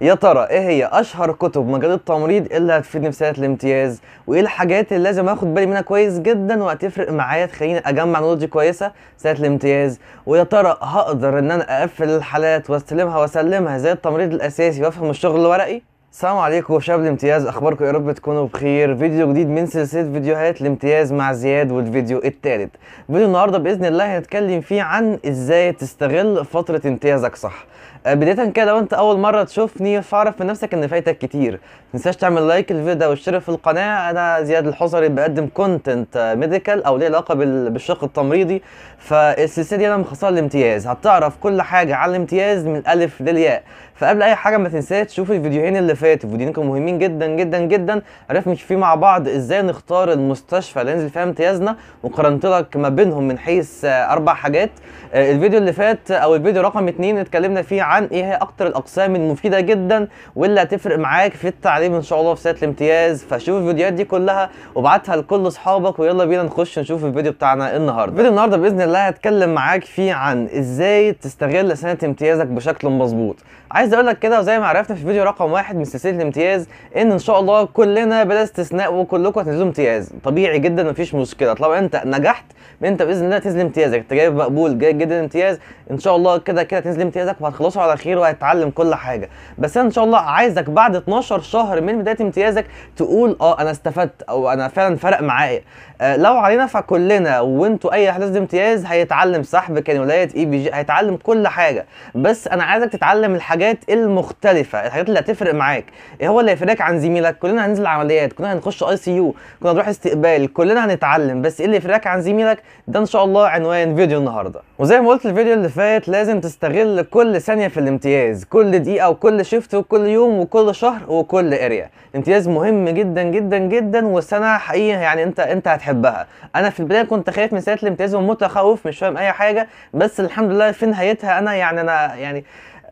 يا ترى ايه هي اشهر كتب مجال التمريض اللي هتفيدني في سنه الامتياز؟ وايه الحاجات اللي لازم اخد بالي منها كويس جدا وهتفرق معايا تخليني اجمع نولوجي كويسه سنه الامتياز؟ ويا ترى هقدر ان انا اقفل الحالات واستلمها واسلمها زي التمريض الاساسي وافهم الشغل الورقي؟ السلام عليكم شباب الامتياز، اخباركم؟ يا رب تكونوا بخير. فيديو جديد من سلسله فيديوهات الامتياز مع زياد، والفيديو الثالث. فيديو النهارده باذن الله هنتكلم فيه عن ازاي تستغل فتره امتيازك صح. بدايه كده، لو انت اول مره تشوفني فاعرف من نفسك ان فايتك كتير. متنساش تعمل لايك الفيديو ده واشترك في القناه. انا زياد الحصري بقدم كونتنت ميديكال او ليه علاقه بالشق التمريضي. فالسلسله دي انا مخصصها للامتياز، هتعرف كل حاجه عن الامتياز من الالف للياء. فقبل اي حاجه ما تنساش تشوف الفيديوهين اللي فاتوا، فيديوهين كانوا مهمين جدا جدا جدا. عرفنا فيه مع بعض ازاي نختار المستشفى اللي ننزل فيها امتيازنا، وقارنت لك ما بينهم من حيث 4 حاجات. الفيديو اللي فات او الفيديو رقم 2 اتكلمنا فيه عن ايه هي اكتر الاقسام المفيده جدا واللي هتفرق معاك في التعليم ان شاء الله في سنه الامتياز. فشوف الفيديوهات دي كلها وابعتها لكل اصحابك، ويلا بينا نخش نشوف الفيديو بتاعنا النهارده. الفيديو النهارده باذن الله هتكلم معاك فيه عن ازاي تستغل سنه امتيازك بشكل مظبوط. عايز اقول لك كده، وزي ما عرفنا في الفيديو رقم 1 من سلسله الامتياز، ان شاء الله كلنا بلا استثناء وكلكم هتنزلوا امتياز طبيعي جدا، مفيش مشكله. طالما انت نجحت انت باذن الله تنزل امتيازك، انت جايب مقبول جيد جدا امتياز، ان شاء الله كده كده تنزل امتيازك وهتخلصه على خير وهتتعلم كل حاجه. بس انا ان شاء الله عايزك بعد 12 شهر من بدايه امتيازك تقول انا استفدت او انا فعلا فرق معايا. لو علينا فكلنا وانتوا اي حد امتياز هيتعلم سحب كانيولات EBG، هيتعلم كل حاجه. بس انا عايزك تتعلم الحاجات المختلفه، الحاجات اللي هتفرق معاك. ايه هو اللي هيفرقك عن زميلك؟ كلنا هننزل عمليات، كلنا هنخش ICU، كلنا هنروح استقبال، كلنا هنتعلم. بس ايه اللي يفرقك عن زميلك؟ ده ان شاء الله عنوان فيديو النهارده. وزي ما قلت الفيديو اللي فات، لازم تستغل كل ثانيه في الامتياز، كل دقيقه وكل شيفت وكل يوم وكل شهر وكل اريا. الامتياز مهم جدا جدا جدا، والسنه حقيقي يعني انت هتحبها. انا في البدايه كنت خايف من سنه الامتياز ومتخوف مش فاهم اي حاجه، بس الحمد لله في نهايتها انا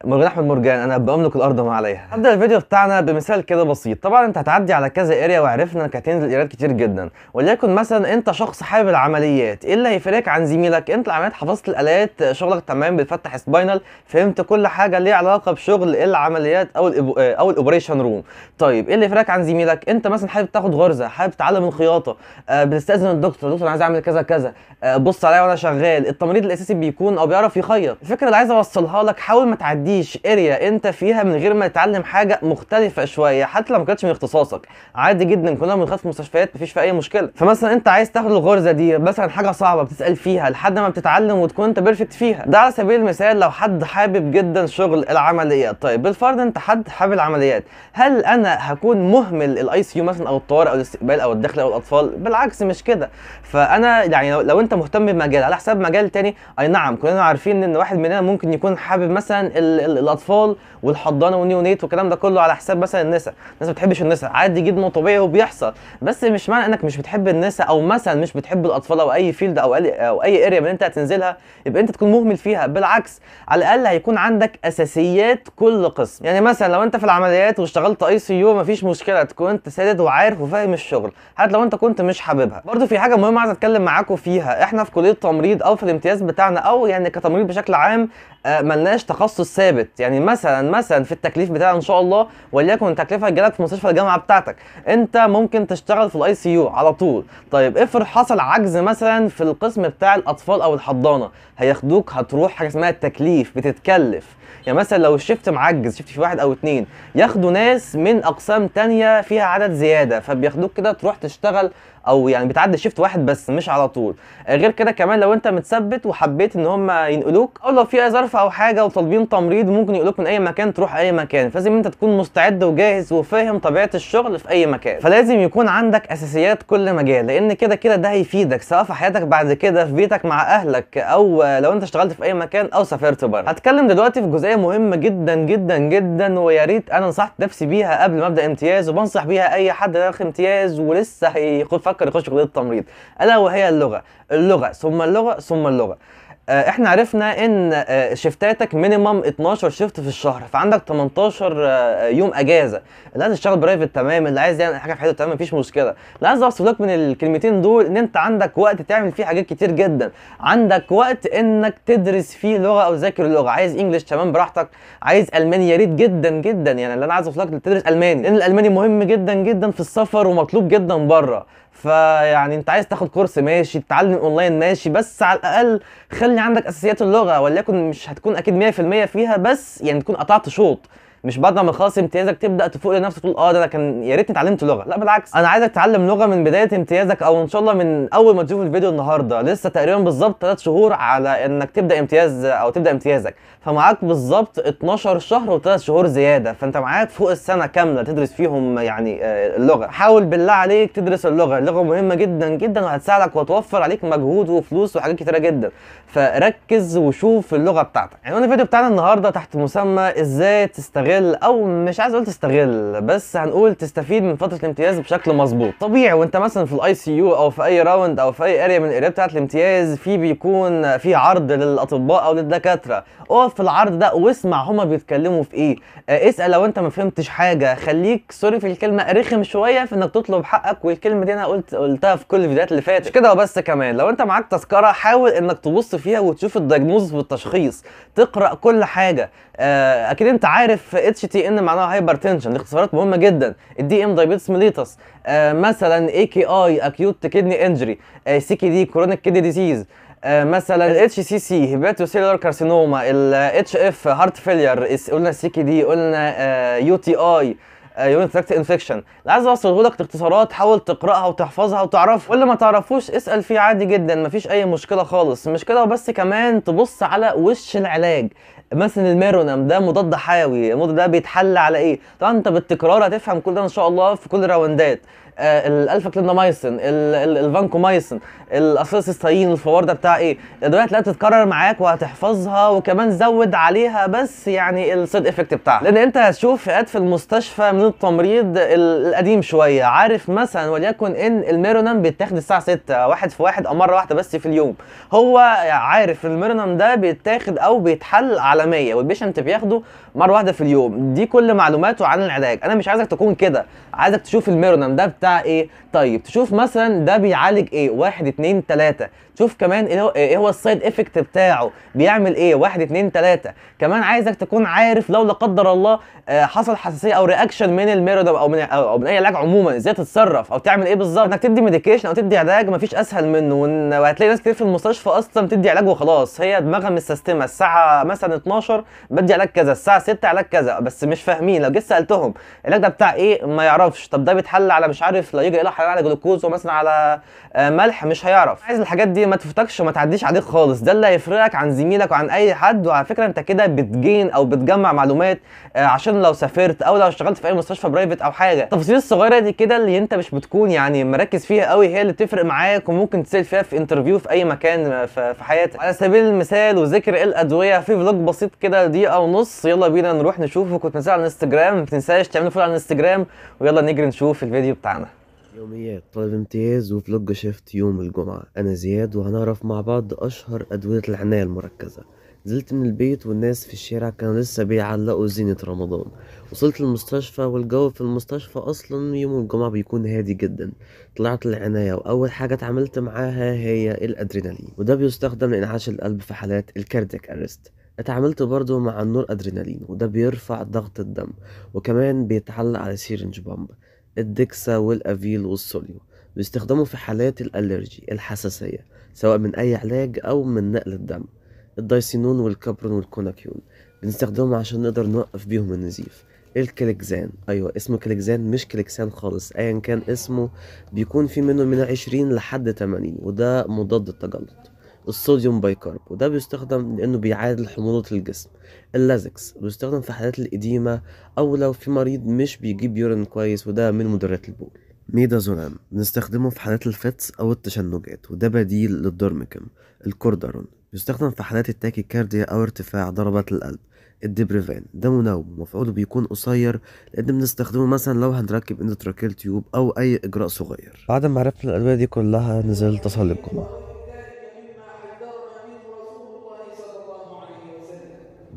مرجان احمد مرجان، انا بملك الارض ما عليها. هبدا الفيديو بتاعنا بمثال كده بسيط. طبعا انت هتعدي على كذا اريا، وعرفنا انك هتنزل اريات كتير جدا. وليكن مثلا انت شخص حابب العمليات، ايه اللي هيفرقك عن زميلك؟ انت العمليات حفظت الالات، شغلك تمام، بتفتح سباينال، فهمت كل حاجه ليها علاقه بشغل العمليات او الاوبريشن روم. طيب ايه اللي يفرقك عن زميلك؟ انت مثلا حابب تاخد غرزه، حابب تتعلم الخياطه، بتستاذن الدكتور انا عايز اعمل كذا كذا، بص عليا وانا شغال. التمريض الاساسي بيكون او بيعرف يخيط. الفكره اللي عايز اوصلها لك، حاول ما تعديش اريا انت فيها من غير ما تتعلم حاجه مختلفه شويه، حتى لو ما كانتش من اختصاصك. عادي جدا، كلنا بنخاف في مستشفيات، مفيش فيها اي مشكله. فمثلا انت عايز تاخد الغرزه دي، مثلا حاجه صعبه بتسال فيها لحد ما بتتعلم وتكون انت بيرفكت فيها. ده على سبيل المثال لو حد حابب جدا شغل العمليات. طيب بالفرض انت حد حابب العمليات، هل انا هكون مهمل الICU مثلا او الطوارئ او الاستقبال او الداخلي او الاطفال؟ بالعكس مش كده. فانا يعني لو انت مهتم بمجال على حساب مجال تاني، اي نعم كلنا عارفين ان واحد مننا ممكن يكون حابب مثلا الاطفال والحضانه والنيونيت والكلام ده كله على حساب مثلا النساء. الناس ما بتحبش النساء، عادي جدا وطبيعي وبيحصل. بس مش معنى انك مش بتحب النساء او مثلا مش بتحب الاطفال او اي فيلد او اي اريا من انت هتنزلها يبقى انت تكون مهمل فيها. بالعكس، على الاقل هيكون عندك اساسيات كل قسم. يعني مثلا لو انت في العمليات واشتغلت ICU مفيش مشكله تكون انت سادد وعارف وفاهم الشغل، حتى لو انت كنت مش حاببها. برضو في حاجه مهمه عايز اتكلم معاكم فيها. احنا في كليه تمريض او في الامتياز بتاعنا او يعني كتمريض بشكل عام، ملناش تخصص ثابت. يعني مثلا في التكليف بتاعنا ان شاء الله، وليكن التكليف هيجيلك في مستشفى الجامعه بتاعتك، انت ممكن تشتغل في الICU على طول. طيب افرض حصل عجز مثلا في القسم بتاع الاطفال او الحضانه، هياخدوك هتروح حاجه اسمها التكليف، بتتكلف. يعني مثلا لو الشفت معجز، شفت في 1 أو 2، ياخدوا ناس من اقسام تانية فيها عدد زياده، فبياخدوك كده تروح تشتغل، او يعني بتعدي شيفت واحد بس مش على طول. غير كده كمان لو انت متثبت وحبيت ان هم ينقلوك، او لو في اي ظرف او حاجه وطالبين تمريض ممكن ينقلوك من اي مكان تروح اي مكان. فلازم انت تكون مستعد وجاهز وفاهم طبيعه الشغل في اي مكان. فلازم يكون عندك اساسيات كل مجال، لان كده كده ده هيفيدك سواء في حياتك بعد كده في بيتك مع اهلك، او لو انت اشتغلت في اي مكان او سافرت بره. هتكلم دلوقتي في جزئيه مهمه جدا جدا جدا، ويا ريت انا نصحت نفسي بيها قبل ما ابدا امتياز، وبنصح بيها اي حد داخل امتياز ولسه هيفكر يخش كليه التمريض، الا وهي اللغه ثم اللغه ثم اللغه. احنا عرفنا ان شيفتاتك مينيمم 12 شيفت في الشهر، فعندك 18 يوم اجازه. اللي عايز يشتغل برايفت تمام، اللي عايز يعمل حاجه في حياته تمام، مفيش مشكله. اللي عايز اوصف لك من الكلمتين دول ان انت عندك وقت تعمل فيه حاجات كتير جدا. عندك وقت انك تدرس فيه لغه او تذاكر لغه. عايز انجلش تمام براحتك، عايز الماني يا ريت جدا جدا. يعني اللي انا عايز اوصف لك تدرس الماني، لان الالماني مهم جدا جدا في السفر ومطلوب جدا بره. فيعني انت عايز تاخد كورس ماشي، تتعلم اونلاين ماشي، بس على الاقل خلي عندك اساسيات اللغه، وليكن مش هتكون اكيد 100% فيها، بس يعني تكون قطعت شوط. مش بعد ما خلاص امتيازك تبدا تفوق لنفسك تقول اه ده انا كان يا ريتني اتعلمت لغه. لا بالعكس، انا عايزك تتعلم لغه من بدايه امتيازك، او ان شاء الله من اول ما تشوف الفيديو النهارده. لسه تقريبا بالظبط 3 شهور على انك تبدا امتياز او تبدا امتيازك، فمعاك بالظبط 12 شهر و3 شهور زياده، فانت معاك فوق السنه كامله تدرس فيهم يعني اللغه. حاول بالله عليك تدرس اللغه. اللغه مهمه جدا جدا وهتساعدك وهتوفر عليك مجهود وفلوس وحاجات كتيره جدا، فركز وشوف اللغه بتاعتك. يعني الفيديو بتاعنا النهارده تحت مسمى ازاي تستغل، او مش عايز اقول تستغل، بس هنقول تستفيد من فتره الامتياز بشكل مظبوط. طبيعي وانت مثلا في الاي سي يو او في اي راوند او في اي اريا من الاريا بتاعه الامتياز، بيكون في عرض للاطباء او للدكاتره. اقف في العرض ده واسمع هما بيتكلموا في ايه. اسال لو انت ما فهمتش حاجه. خليك سوري في الكلمه رخم شويه في انك تطلب حقك، والكلمه دي انا قلتها في كل الفيديوهات اللي فاتت. مش كده وبس، كمان لو انت معاك تذكره حاول انك تبص فيها وتشوف الدايجنوز والتشخيص، تقرا كل حاجه. اكيد انت عارف اتش تي ان معناها هايبرتنشن، دي اختصارات مهمه جدا. الدي ام دايبيتس ميليتس، مثلا اي كي اي اكيوت كيدني انجري، سي كي دي كرونيك كيدني ديزيز، مثلا الاتش سي سي هيباتوسيلولار كارسينوما، الاتش اف هارت فيلير، قلنا السي كي دي، قلنا يو تي اي يونت تراكت انفكشن. اللي عايز اوصله لك اختصارات حاول تقراها وتحفظها وتعرفها، واللي ما تعرفوش اسال فيه عادي جدا، مفيش اي مشكله خالص. مش كده وبس، كمان تبص على وش العلاج. مثلا الميرونام ده مضاد حيوي، المضاد ده بيتحل على ايه؟ طبعا انت بالتكرار هتفهم كل ده ان شاء الله في كل الراوندات. الالفا كليندامايسين، الفانكومايسين، الاسيستاين، الفوار ده بتاع ايه؟ الادويه هتلاقيها بتتكرر معاك وهتحفظها، وكمان زود عليها بس يعني السايد افكت بتاعها، لان انت هتشوف فئات في المستشفى من التمريض القديم شويه عارف مثلا وليكن ان الميرونام بيتاخد الساعه 6 واحد في واحد او مره واحده بس في اليوم. هو عارف الميرونام ده بيتاخد او بيتحل عالميه، والبيشنت بياخده مره واحده في اليوم. دي كل معلوماته عن العلاج. انا مش عايزك تكون كده، عايزك تشوف الميرونام ده بتاع ايه. طيب تشوف مثلا ده بيعالج ايه، 1 2 3. تشوف كمان ايه هو السايد افكت بتاعه، بيعمل ايه، 1 2 3. كمان عايزك تكون عارف لو لا قدر الله حصل حساسيه او رياكشن من الميرونام او من اي علاج عموما، ازاي تتصرف او تعمل ايه بالظبط. انك تدي ميديكيشن او تدي علاج مفيش اسهل منه، وهتلاقي ناس كتير في المستشفى اصلا بتدي علاج وخلاص، هي دماغها مستسلمه. الساعه مثلا 12 بدي علاج كذا، الساعه 6 علاج كذا، بس مش فاهمين. لو جيت سالتهم العلاج ده بتاع ايه ما يعرفش. طب ده بيتحل على مش عارف لا يجي حلال على جلوكوز ومثلا على ملح، مش هيعرف. عايز الحاجات دي ما تفوتكش وما تعديش عليك خالص، ده اللي هيفرقك عن زميلك وعن اي حد. وعلى فكره انت كده بتجين او بتجمع معلومات عشان لو سافرت او لو اشتغلت في اي مستشفى برايفت او حاجه. التفاصيل الصغيره دي كده اللي انت مش بتكون يعني مركز فيها قوي هي اللي بتفرق معاك، وممكن تسال فيها في انترفيو في اي مكان في حياتك. على سبيل المثال وذكر الادويه، في فلوج بسيط كده دقيقه ونص، يلا بينا نروح نشوفه. كنت منزل على الانستجرام، ما تنساش تعملوا فولو على الانستجرام، ويلا نجري نشوف الفيديو بتاعنا. يوميات طالب امتياز وفلوج شيفت يوم الجمعة. أنا زياد وهنعرف مع بعض أشهر أدوية العناية المركزة. نزلت من البيت والناس في الشارع كانوا لسه بيعلقوا زينة رمضان. وصلت المستشفى والجو في المستشفى أصلا يوم الجمعة بيكون هادي جدا. طلعت العناية وأول حاجة اتعاملت معاها هي الأدرينالين، وده بيستخدم لإنعاش القلب في حالات الكاردياك أرست. اتعاملت برضو مع النور أدرينالين، وده بيرفع ضغط الدم، وكمان بيتعلق على سيرنج بامب. الدكسا والافيل والسوليو بيستخدموا في حالات الالرجي الحساسية، سواء من اي علاج او من نقل الدم. الدايسينون والكابرون والكوناكيون بنستخدمهم عشان نقدر نوقف بيهم النزيف. الكليكزان، ايوه اسمه كليكزان مش كليكسان خالص، ايا كان اسمه بيكون في منه من 20 لحد 80، وده مضاد التجلط. الصوديوم بايكارب، وده بيستخدم لانه بيعادل حموضة الجسم. اللازكس بيستخدم في حالات الإديمة او لو في مريض مش بيجيب يورين كويس، وده من مدرات البول. ميدازولام بنستخدمه في حالات الفتس او التشنجات، وده بديل للدورميكم. الكوردارون بيستخدم في حالات التاكيكارديا او ارتفاع ضربات القلب. الدبريفان ده منوم ومفعوله بيكون قصير، لان بنستخدمه مثلا لو هنركب اندوتراكيل تيوب او اي اجراء صغير. بعد ما عرفت الادويه دي كلها نزلت اصلي الجمعه.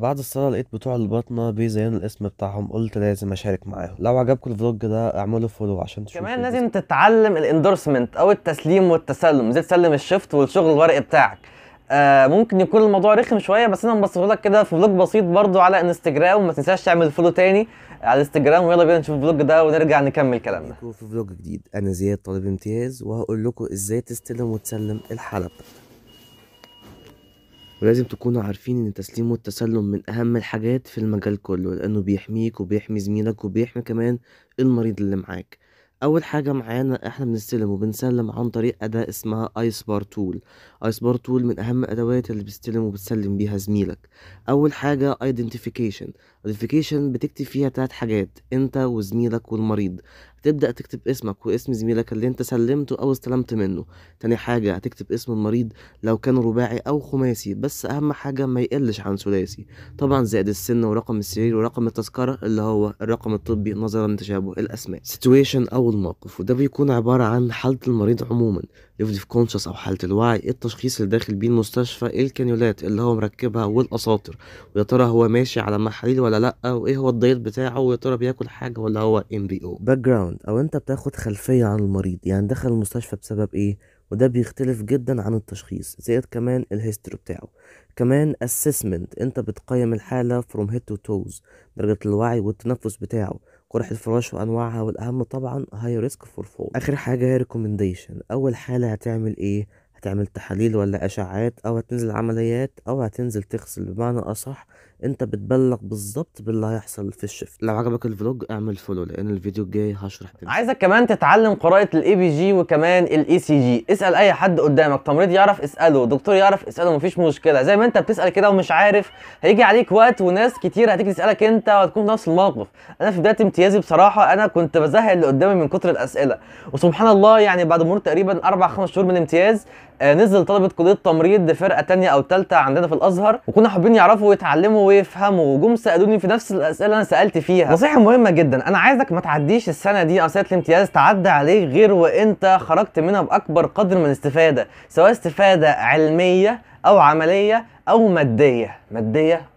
بعد الصلاة لقيت بتوع البطنة بيزينوا الاسم بتاعهم، قلت لازم اشارك معاهم. لو عجبكم الفلوج ده اعملوا فولو عشان تشوفوا كمان الجزء. لازم تتعلم الاندورسمنت او التسليم والتسلم، ازاي تسلم الشفت والشغل الورقي بتاعك. ممكن يكون الموضوع رخم شويه، بس انا مبسطه لك كده في فلوج بسيط برضو على انستجرام، وما تنساش تعمل فولو تاني على الانستجرام. ويلا بينا نشوف الفلوج ده ونرجع نكمل كلامنا. معاكم في فلوج جديد، انا زياد طالب امتياز، وهقول لكم ازاي تستلم وتسلم الحالة بتاعتك. ولازم تكونوا عارفين ان التسليم والتسلم من اهم الحاجات في المجال كله، لانه بيحميك وبيحمي زميلك وبيحمي كمان المريض اللي معاك. اول حاجه معانا احنا بنستلم وبنسلم عن طريق اداه اسمها ايس بار تول. ايس بار تول من اهم الادوات اللي بتستلم وبتسلم بيها زميلك. اول حاجه ايدنتيفيكيشن. ايدنتيفيكيشن بتكتب فيها 3 حاجات، انت وزميلك والمريض. هتبدأ تكتب اسمك واسم زميلك اللي انت سلمته او استلمت منه. تاني حاجة هتكتب اسم المريض لو كان رباعي او خماسي، بس اهم حاجة ما يقلش عن ثلاثي، طبعا زائد السن ورقم السرير ورقم التذكرة اللي هو الرقم الطبي نظرا لتشابه الاسماء. situation او الموقف، وده بيكون عبارة عن حالة المريض عموما، ليفل اوف كونشس او حالة الوعي، التشخيص اللي داخل بيه المستشفى، الكانيولات اللي هو مركبها والاساطر، ويا ترى هو ماشي على محاليل ولا لا، وايه هو الدايت بتاعه، ويا ترى بياكل حاجة ولا هو MBO. باك جراوند او انت بتاخد خلفية عن المريض، يعني دخل المستشفى بسبب ايه، وده بيختلف جدا عن التشخيص، زائد كمان الهيستوري بتاعه. كمان assessment، انت بتقيم الحالة from head to toes، درجة الوعي والتنفس بتاعه، قرح الفراش وانواعها، والاهم طبعا high risk for fall. اخر حاجة هي recommendation، اول حالة هتعمل ايه، هتعمل تحاليل ولا اشعاعات، او هتنزل عمليات، او هتنزل تغسل. بمعنى اصح انت بتبلغ بالظبط باللي هيحصل في الشفت. لو عجبك الفلوج اعمل فولو، لان الفيديو الجاي هشرح تمثيل. عايزك كمان تتعلم قراءة الاي بي جي وكمان الاي سي جي. اسأل اي حد قدامك، تمريض يعرف اسأله، دكتور يعرف اسأله، مفيش مشكلة. زي ما انت بتسأل كده ومش عارف، هيجي عليك وقت وناس كتير هتيجي تسألك انت وهتكون في نفس الموقف. انا في بداية امتيازي بصراحة انا كنت بزهق اللي قدامي من كتر الاسئلة، وسبحان الله يعني بعد مرور تقريبا 4-5 شهور من الامتياز نزل طلبة كلية تمريض فرقة تانية أو تالتة عندنا في الأزهر، وكنا حابين يعرفوا ويتعلموا ويفهموا، وجم سألوني في نفس الأسئلة اللي أنا سألت فيها. نصيحة مهمة جدا، أنا عايزك ما تعديش السنة دي أو سنة الامتياز تعدي عليك غير وأنت خرجت منها بأكبر قدر من الاستفادة، سواء استفادة علمية أو عملية أو مادية.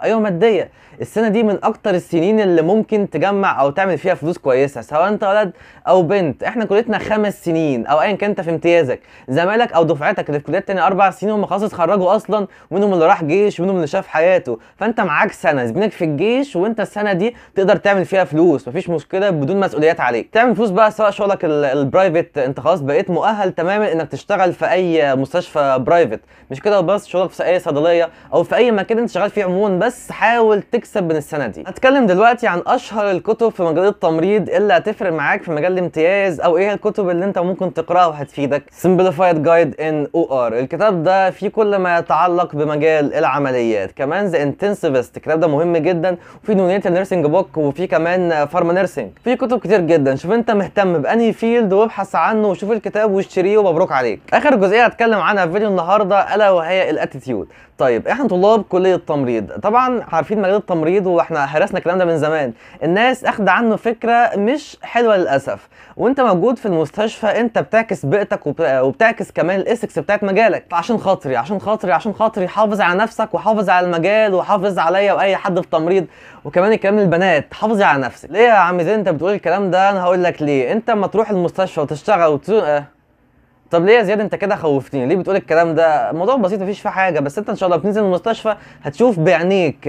أيوه مادية. السنة دي من أكتر السنين اللي ممكن تجمع أو تعمل فيها فلوس كويسة، سواء أنت ولد أو بنت. إحنا كليتنا 5 سنين أو أيا كان أنت في امتيازك، زمايلك أو دفعتك اللي في كليات تانية 4 سنين هم خلاص اتخرجوا أصلا، ومنهم اللي راح جيش ومنهم اللي شاف حياته. فأنت معاك سنة، زميلك في الجيش، وأنت السنة دي تقدر تعمل فيها فلوس مفيش مشكلة بدون مسؤوليات عليك. تعمل فلوس بقى سواء شغلك البرايفت، أنت خلاص بقيت مؤهل تماما إنك تشتغل في أي مستشفى برايفت، مش كده بس، شغلك في أي صيدلية أو في أي مكان أنت شغال فيه عموما، بس حاول تكسب من السنة دي. هتكلم دلوقتي عن اشهر الكتب في مجال التمريض اللي هتفرق معاك في مجال الامتياز، او ايه الكتب اللي انت ممكن تقراها وهتفيدك. Simplified Guide in OR، الكتاب ده فيه كل ما يتعلق بمجال العمليات. كمان The Intensivist، الكتاب ده مهم جدا. وفي نونيتال نيرسينج بوك، وفي كمان فارما نيرسينج. في كتب كتير جدا، شوف انت مهتم بانهي فيلد وابحث عنه وشوف الكتاب واشتريه ومبروك عليك. اخر جزئيه هتكلم عنها في فيديو النهارده الا وهي الاتيتيود. طيب احنا طلاب كليه تمريض، طبعا عارفين مجال التمريض واحنا هرسنا الكلام ده من زمان. الناس اخده عنه فكره مش حلوه للاسف، وانت موجود في المستشفى انت بتعكس بيئتك وبتعكس كمان الاسكس بتاعت مجالك. عشان خاطري حافظ على نفسك وحافظ على المجال وحافظ عليا واي حد في تمريض، وكمان الكلام للبنات، حافظي على نفسك. ليه يا عم زين انت بتقول الكلام ده؟ انا هقول لك ليه. انت اما تروح المستشفى وتشتغل طب ليه يا زياد انت كده خوفتني؟ ليه بتقول الكلام ده؟ الموضوع بسيط مفيش فيه حاجه، بس انت ان شاء الله بتنزل المستشفى هتشوف بعينيك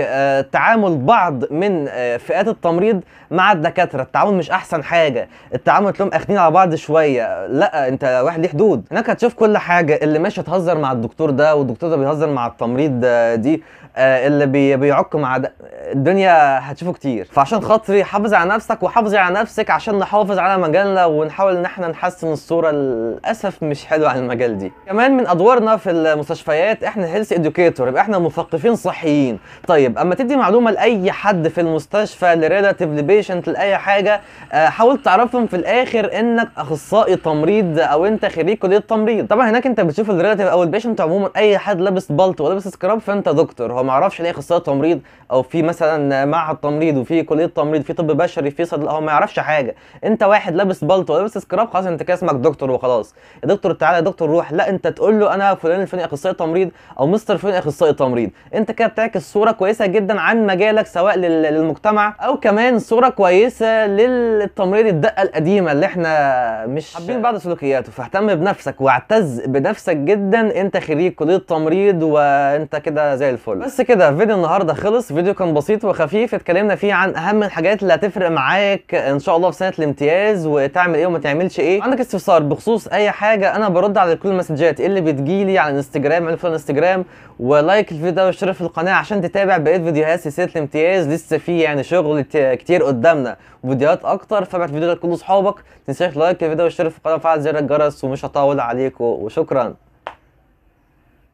تعامل بعض من فئات التمريض مع الدكاتره. التعامل مش احسن حاجه، التعامل تلاقيهم اخدين على بعض شويه، لا انت واحد ليه حدود. هناك هتشوف كل حاجه، اللي ماشي تهزر مع الدكتور ده والدكتور ده بيهزر مع التمريض دي، اللي بيعك مع الدنيا هتشوفه كتير. فعشان خاطري حافظ على نفسك وحافظي على نفسك عشان نحافظ على مجالنا ونحاول ان احنا نحسن الصوره للاسف مش حلوه عن المجال دي. كمان من ادوارنا في المستشفيات احنا هيلث اديوكيتور، يبقى احنا مثقفين صحيين. طيب اما تدي معلومه لاي حد في المستشفى، لريلاتيف لبيشنت لاي حاجه، حاول تعرفهم في الاخر انك اخصائي تمريض او انت خريج كليه تمريض. طبعا هناك انت بتشوف الريلاتيف او البيشنت عموما اي حد لابس بالط ولابس سكراب فانت دكتور، هو ما يعرفش ليه اخصائي تمريض او في مثلا معهد تمريض وفي كليه تمريض في طب بشري في صيدله، هو ما يعرفش حاجه. انت واحد لابس بالط ولابس سكراب خلاص انت كده اسمك دكتور وخلاص. دكتور تعالى يا دكتور روح، لا انت تقول له انا فلان الفلاني اخصائي تمريض او مستر فلان اخصائي تمريض. انت كده بتعكس صوره كويسه جدا عن مجالك سواء للمجتمع او كمان صوره كويسه للتمريض الدقه القديمه اللي احنا مش حابين بعض سلوكياته. فاهتم بنفسك واعتز بنفسك جدا، انت خريج كليه تمريض وانت كده زي الفل. بس كده فيديو النهارده خلص، فيديو كان بسيط وخفيف، اتكلمنا فيه عن اهم الحاجات اللي هتفرق معاك ان شاء الله في سنه الامتياز، وتعمل ايه وما تعملش ايه. عندك استفسار بخصوص اي حاجه انا برد على كل المسجات اللي بتجيلي على الانستجرام، اعمل فولو انستجرام ولايك الفيديو ده واشترك في القناه عشان تتابع بقيه فيديوهات سلسله الامتياز. لسه في يعني شغل كتير قدامنا وفيديوهات اكتر، فابعت الفيديو ده لكل اصحابك، ما تنساش لايك الفيديو واشترك في القناه وفعل زر الجرس، ومش هطول عليكم وشكرا.